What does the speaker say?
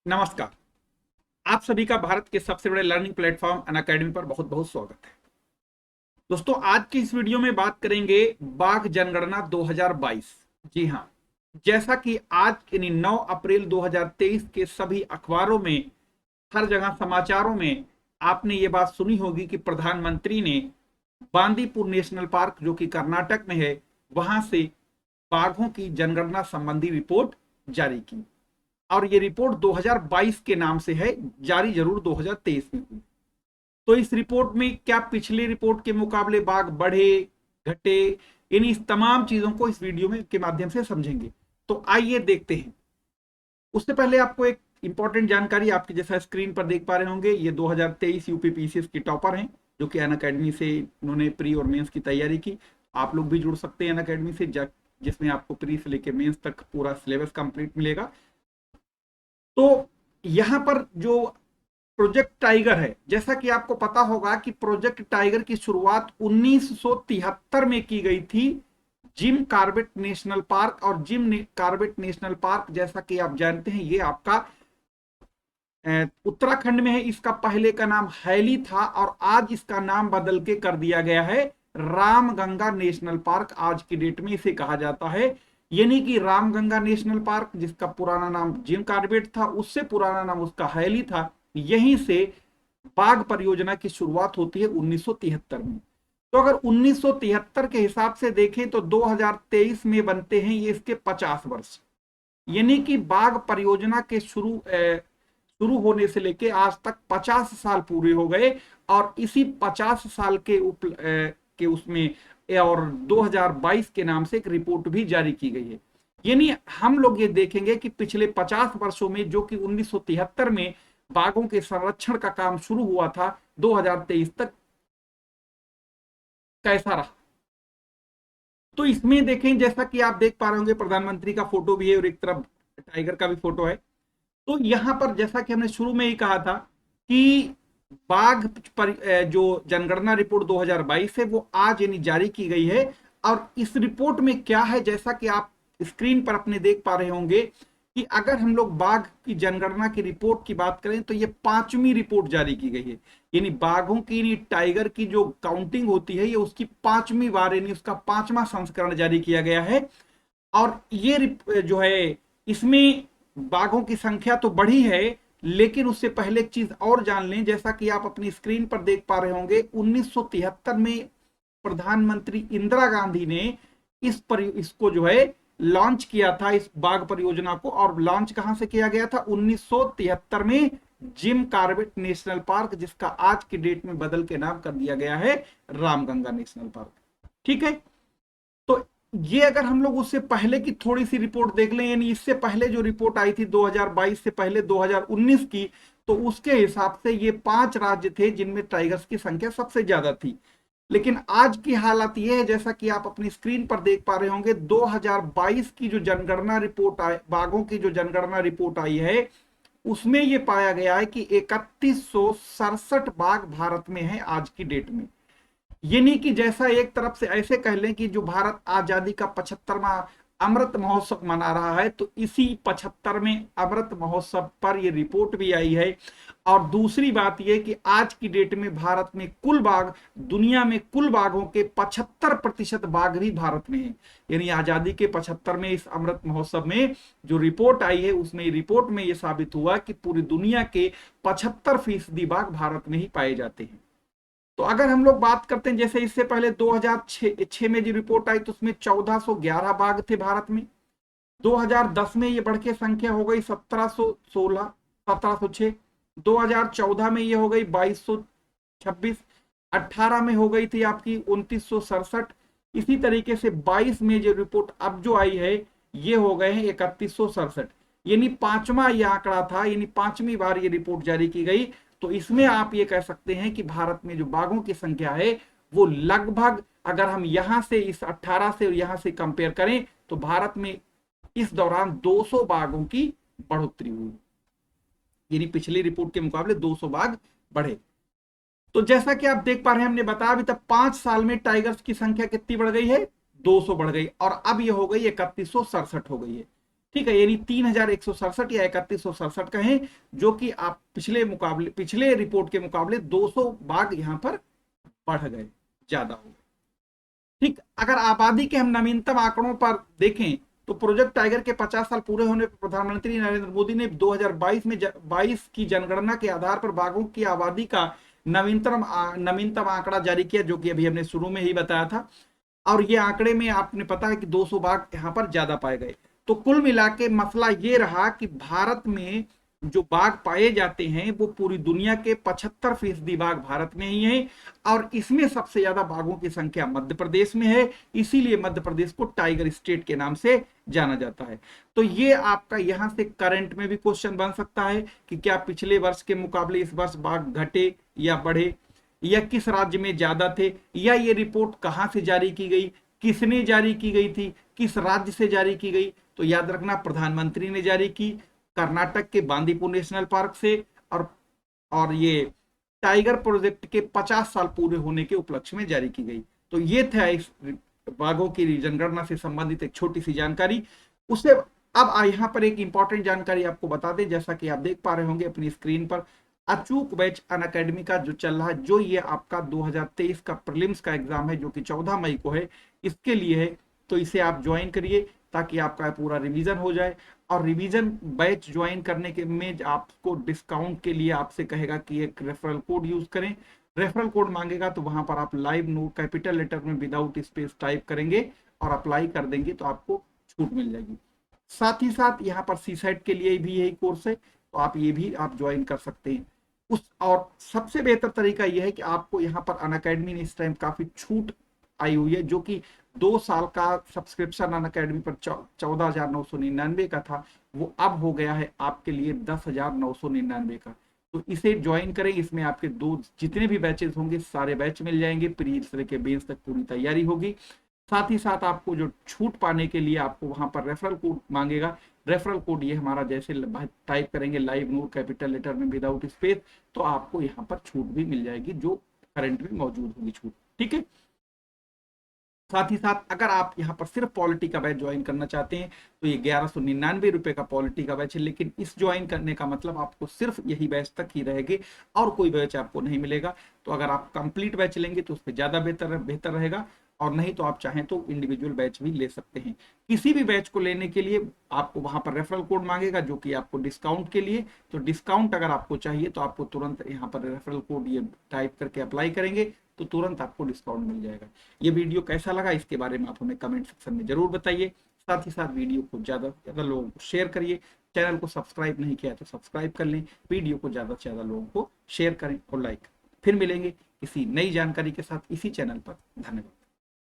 नमस्कार। आप सभी का भारत के सबसे बड़े लर्निंग प्लेटफॉर्म अनअकैडमी पर बहुत बहुत स्वागत है। दोस्तों, आज की इस वीडियो में बात करेंगे बाघ जनगणना 2022। जी हां, जैसा कि आज यानी 9 अप्रैल 2023 के सभी अखबारों में, हर जगह समाचारों में आपने ये बात सुनी होगी कि प्रधानमंत्री ने बांदीपुर नेशनल पार्क, जो कि कर्नाटक में है, वहां से बाघों की जनगणना संबंधी रिपोर्ट जारी की। और ये रिपोर्ट 2022 के नाम से है, जारी जरूर 2023 में हुई। तो इस रिपोर्ट में क्या पिछली रिपोर्ट के मुकाबले बाघ बढ़े, घटे, इन इस तमाम चीजों को इस वीडियो में के माध्यम से समझेंगे। तो आइए देखते हैं। उससे पहले आपको एक इंपॉर्टेंट जानकारी, आपके जैसा स्क्रीन पर देख पा रहे होंगे, ये 2023 यूपी पीसीएस की टॉपर हैं, जो कि अनअकैडमी से इन्होंने प्री और मेंस की तैयारी की। आप लोग भी जुड़ सकते हैं अनअकैडमी से, जिसमें आपको प्री से लेकर मेंस तक पूरा सिलेबस कंप्लीट मिलेगा। तो यहां पर जो प्रोजेक्ट टाइगर है, जैसा कि आपको पता होगा कि प्रोजेक्ट टाइगर की शुरुआत 1973 में की गई थी जिम कॉर्बेट नेशनल पार्क। और जिम कॉर्बेट नेशनल पार्क, जैसा कि आप जानते हैं, ये आपका उत्तराखंड में है। इसका पहले का नाम हैली था और आज इसका नाम बदल के कर दिया गया है रामगंगा नेशनल पार्क। आज की डेट में इसे कहा जाता है, यानी कि रामगंगा नेशनल पार्क, जिसका पुराना नाम जिम कॉर्बेट था, उससे पुराना नाम उसका हैली था। यहीं से बाघ परियोजना की शुरुआत होती है 1973 में। तो अगर 1973 के हिसाब से देखें तो 2023 में बनते हैं ये इसके 50 वर्ष, यानी कि बाघ परियोजना के शुरू होने से लेके आज तक 50 साल पूरे हो गए। और इसी 50 साल के उसमें और 2022 के नाम से एक रिपोर्ट भी जारी की गई है। यानी हम लोग ये देखेंगे कि पिछले 50 वर्षों में, जो कि 1973 में बाघों के संरक्षण का काम शुरू हुआ था, 2023 तक कैसा रहा। तो इसमें देखें, जैसा कि आप देख पा रहे होंगे, प्रधानमंत्री का फोटो भी है और एक तरफ टाइगर का भी फोटो है। तो यहां पर जैसा कि हमने शुरू में ही कहा था कि बाघ पर जो जनगणना रिपोर्ट 2022 है वो आज यानी जारी की गई है। और इस रिपोर्ट में क्या है, जैसा कि आप स्क्रीन पर अपने देख पा रहे होंगे कि अगर हम लोग बाघ की जनगणना की रिपोर्ट की बात करें तो ये 5वीं रिपोर्ट जारी की गई है। यानी बाघों की, यानी टाइगर की जो काउंटिंग होती है, ये उसकी 5वीं बार, यानी उसका 5वां संस्करण जारी किया गया है। और ये जो है, इसमें बाघों की संख्या तो बढ़ी है, लेकिन उससे पहले एक चीज और जान लें। जैसा कि आप अपनी स्क्रीन पर देख पा रहे होंगे, 1973 में प्रधानमंत्री इंदिरा गांधी ने इसको जो है लॉन्च किया था, इस बाघ परियोजना को। और लॉन्च कहां से किया गया था? 1973 में जिम कॉर्बेट नेशनल पार्क, जिसका आज की डेट में बदल के नाम कर दिया गया है रामगंगा नेशनल पार्क। ठीक है। तो ये अगर हम लोग उससे पहले की थोड़ी सी रिपोर्ट देख लें, यानी इससे पहले जो रिपोर्ट आई थी 2022 से पहले 2019 की, तो उसके हिसाब से ये 5 राज्य थे जिनमें टाइगर्स की संख्या सबसे ज्यादा थी। लेकिन आज की हालत ये है, जैसा कि आप अपनी स्क्रीन पर देख पा रहे होंगे, 2022 की जो जनगणना रिपोर्ट आई, बाघों की जो जनगणना रिपोर्ट आई है, उसमें यह पाया गया है कि 3167 बाघ भारत में है आज की डेट में। यानी कि जैसा एक तरफ से ऐसे कह लें कि जो भारत आजादी का 75वां अमृत महोत्सव मना रहा है, तो इसी 75वें अमृत महोत्सव पर यह रिपोर्ट भी आई है। और दूसरी बात यह कि आज की डेट में भारत में कुल बाघ, दुनिया में कुल बाघों के 75% बाघ भी भारत में है। यानी आजादी के 75 में इस अमृत महोत्सव में जो रिपोर्ट आई है, उसमें रिपोर्ट में यह साबित हुआ कि पूरी दुनिया के 75% बाघ भारत में ही पाए जाते हैं। तो अगर हम लोग बात करते हैं, जैसे इससे पहले 2006 में जो रिपोर्ट आई, तो उसमें 1411 बाघ थे भारत में। 2010 में ये बढ़ के संख्या हो गई 1706। 2014 में ये हो गई 2226। 18 में हो गई थी आपकी 2967। इसी तरीके से 22 में जो रिपोर्ट अब जो आई है, ये हो गए हैं 3167। यानी 5वां ये आंकड़ा था, यानी 5वीं बार ये रिपोर्ट जारी की गई। तो इसमें आप ये कह सकते हैं कि भारत में जो बाघों की संख्या है वो लगभग, अगर हम यहां से इस 18 से और यहां से कंपेयर करें, तो भारत में इस दौरान 200 बाघों की बढ़ोतरी हुई। यानी पिछली रिपोर्ट के मुकाबले 200 बाघ बढ़े। तो जैसा कि आप देख पा रहे हैं, हमने बताया अभी तक 5 साल में टाइगर्स की संख्या कितनी बढ़ गई है? 200 बढ़ गई। और अब ये हो गई 3167 हो गई है। ठीक है, यानी 3167 या 3167 कहें, जो कि आप पिछले रिपोर्ट के मुकाबले 200 बाघ यहां पर बढ़ गए, ज्यादा हो गए। ठीक, अगर आबादी के हम नवीनतम आंकड़ों पर देखें तो प्रोजेक्ट टाइगर के 50 साल पूरे होने पर प्रधानमंत्री नरेंद्र मोदी ने 2022 में 22 की जनगणना के आधार पर बाघों की आबादी का नवीनतम आंकड़ा जारी किया, जो कि अभी हमने शुरू में ही बताया था। और ये आंकड़े में आपने पता है कि 200 बाघ यहां पर ज्यादा पाए गए। तो कुल मिला के मसला ये रहा कि भारत में जो बाघ पाए जाते हैं वो पूरी दुनिया के 75% बाघ भारत में ही हैं, और इसमें सबसे ज्यादा बाघों की संख्या मध्य प्रदेश में है। इसीलिए मध्य प्रदेश को टाइगर स्टेट के नाम से जाना जाता है। तो ये आपका यहां से करंट में भी क्वेश्चन बन सकता है कि क्या पिछले वर्ष के मुकाबले इस वर्ष बाघ घटे या बढ़े, या किस राज्य में ज्यादा थे, या ये रिपोर्ट कहां से जारी की गई, किसने जारी की गई थी, किस राज्य से जारी की गई। तो याद रखना, प्रधानमंत्री ने जारी की कर्नाटक के बांदीपुर नेशनल पार्क से, और ये टाइगर प्रोजेक्ट के 50 साल पूरे होने के उपलक्ष्य में जारी की गई। तो ये था इस बाघों की जनगणना से संबंधित एक छोटी सी जानकारी। उससे अब यहाँ पर एक इंपॉर्टेंट जानकारी आपको बता दें, जैसा कि आप देख पा रहे होंगे अपनी स्क्रीन पर, अचूक बैच अनअकैडमी का जो चल रहा है, जो ये आपका 2023 का प्रीलिम्स का एग्जाम है, जो कि 14 मई को है, इसके लिए है। तो इसे आप ज्वाइन करिए ताकि आपका पूरा रिवीजन हो जाए। और रिवीजन बैच ज्वाइन करने के में आपको डिस्काउंट के लिए आपसे कहेगा कि एक रेफरल कोड यूज करें। रेफरल कोड मांगेगा तो वहां पर आप लाइव नो कैपिटल लेटर में विदाउट स्पेस टाइप करेंगे और अप्लाई कर देंगे तो आपको छूट मिल जाएगी। साथ ही साथ यहाँ पर सीसेट के लिए भी यही कोर्स है, तो आप ये भी आप ज्वाइन कर सकते हैं। और सबसे बेहतर तरीका यह है कि आपको यहाँ पर अनअकैडमी ने इस टाइम काफी छूट आई हुई है, जो कि 2 साल का सब्सक्रिप्शन अनअकैडमी पर 14,999 का था, वो अब हो गया है आपके लिए 10,999 का। तो इसे ज्वाइन करें, इसमें आपके जितने भी बैचेस होंगे सारे बैच मिल जाएंगे, प्री से लेके बेस तक पूरी तैयारी होगी। साथ ही साथ आपको जो छूट पाने के लिए आपको वहां पर रेफरल कोड मांगेगा। रेफरल कोड ये हमारा जैसे टाइप करेंगे लाइव नोट कैपिटल लेटर में विदाउट स्पेस, तो आपको यहाँ पर छूट भी मिल जाएगी, जो करंट में मौजूद होगी छूट। ठीक है, साथ ही साथ अगर आप यहाँ पर सिर्फ पॉलिटी का बैच ज्वाइन करना चाहते हैं तो ये 1199 रुपए का पॉलिटी का बैच है, लेकिन इस ज्वाइन करने का मतलब आपको सिर्फ यही बैच तक ही रहेगी और कोई बैच आपको नहीं मिलेगा। तो अगर आप कंप्लीट बैच लेंगे तो उस पर ज्यादा बेहतर रहेगा, और नहीं तो आप चाहें तो इंडिविजुअल बैच भी ले सकते हैं। किसी भी बैच को लेने के लिए आपको वहां पर रेफरल कोड मांगेगा, जो कि आपको डिस्काउंट के लिए, तो डिस्काउंट अगर आपको चाहिए तो आपको तुरंत यहाँ पर रेफरल कोड ये टाइप करके अप्लाई करेंगे तो तुरंत आपको डिस्काउंट मिल जाएगा। ये वीडियो कैसा लगा इसके बारे में आप हमें कमेंट सेक्शन में जरूर बताइए। साथ ही साथ वीडियो को ज्यादा से ज्यादा लोगों को शेयर करिए। चैनल को सब्सक्राइब नहीं किया तो सब्सक्राइब कर लें, वीडियो को ज्यादा से ज्यादा लोगों को शेयर करें और लाइक। फिर मिलेंगे किसी नई जानकारी के साथ इसी चैनल पर। धन्यवाद।